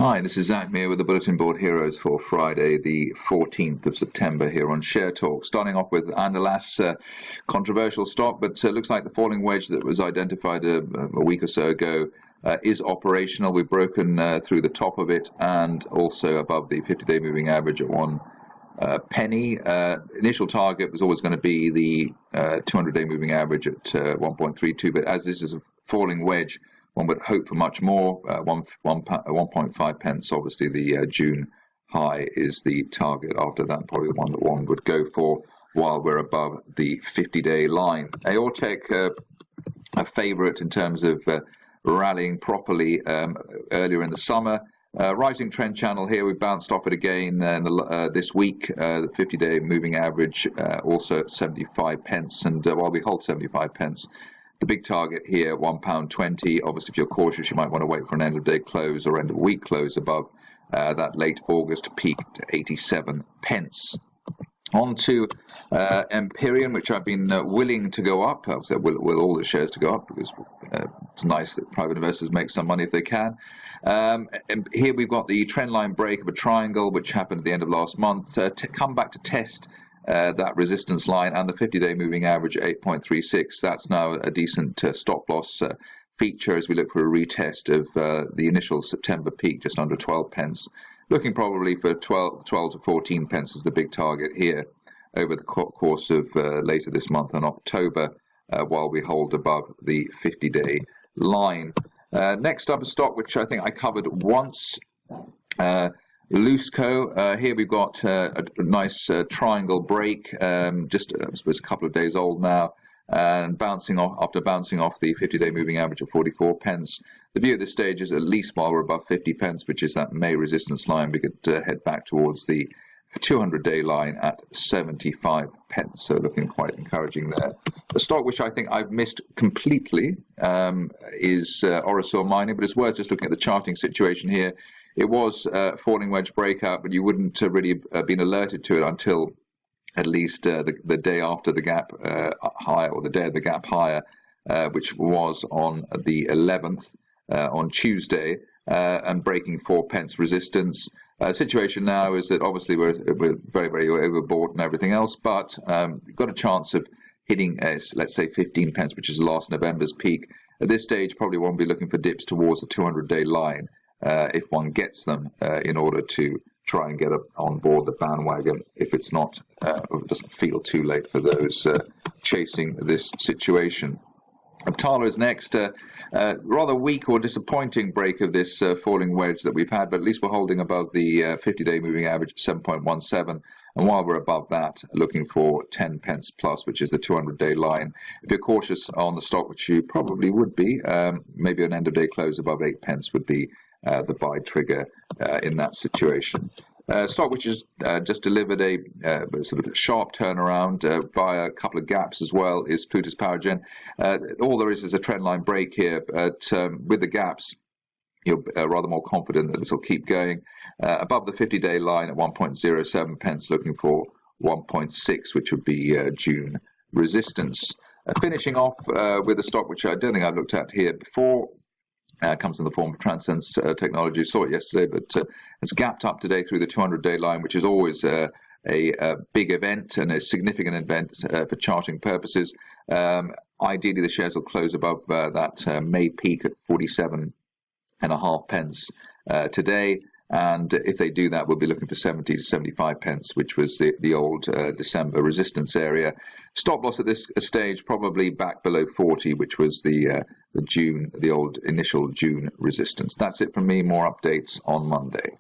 Hi, this is Zak Mir with the Bulletin Board Heroes for Friday, the 14th of September here on Share Talk. Starting off with Andalas, controversial stock, but looks like the falling wedge that was identified a week or so ago is operational. We've broken through the top of it and also above the 50-day moving average at 1 penny. Initial target was always going to be the 200-day moving average at 1.32, but as this is a falling wedge, one would hope for much more. 1.5 pence, obviously the June high is the target. After that, probably the one that one would go for while we're above the 50-day line. Aortech, a favourite in terms of rallying properly earlier in the summer. Rising trend channel here. We bounced off it again this week. The 50-day moving average also at 75 pence, and while we hold 75 pence, the big target here, £1.20. Obviously, if you're cautious, you might want to wait for an end-of-day close or end-of-week close above that late August peak to 87 pence. On to Empyrean, which I've been willing to go up. I've said will all the shares to go up because it's nice that private investors make some money if they can. And here we've got the trend line break of a triangle, which happened at the end of last month, to come back to test that resistance line and the 50-day moving average at 8.36. That's now a decent stop loss feature as we look for a retest of the initial September peak, just under 12 pence. Looking probably for 12 to 14 pence as the big target here over the course of later this month in October, while we hold above the 50-day line. Next up, a stock which I think I covered once. Luceco, here we've got a nice triangle break, just I suppose a couple of days old now, and bouncing off after bouncing off the 50-day moving average of 44 pence. The view at this stage is at least while we're above 50 pence, which is that May resistance line, we could head back towards the 200-day line at 75 pence. So looking quite encouraging there. The stock which I think I've missed completely is Orosur Mining, but it's worth just looking at the charting situation here. It was a falling wedge breakout, but you wouldn't really have been alerted to it until at least the day after the gap higher, or the day of the gap higher, which was on the 11th on Tuesday, and breaking 4 pence resistance. Situation now is that obviously we're very, very overbought and everything else, but got a chance of hitting, let's say, 15 pence, which is last November's peak. At this stage, probably won't be looking for dips towards the 200-day line. If one gets them in order to try and get on board the bandwagon, if it's not, it doesn't feel too late for those chasing this situation. Obtala is next. Rather weak or disappointing break of this falling wedge that we've had, but at least we're holding above the 50-day moving average at 7.17. And while we're above that, looking for 10 pence plus, which is the 200-day line. If you're cautious on the stock, which you probably would be, maybe an end-of-day close above 8 pence would be the buy trigger in that situation. Stock which has just delivered a sort of sharp turnaround via a couple of gaps as well is Plutus Pwrgen. All there is a trend line break here, but with the gaps, you're rather more confident that this will keep going. Above the 50-day line at 1.07 pence, looking for 1.6, which would be June resistance. Finishing off with a stock which I don't think I've looked at here before. Comes in the form of Transense technology. Saw it yesterday, but it's gapped up today through the 200-day line, which is always a big event and a significant event for charting purposes. Ideally, the shares will close above that May peak at 47.5 pence today. And if they do that, we'll be looking for 70 to 75 pence, which was the old December resistance area. Stop loss at this stage probably back below 40, which was the old initial June resistance. That's it from me. More updates on Monday.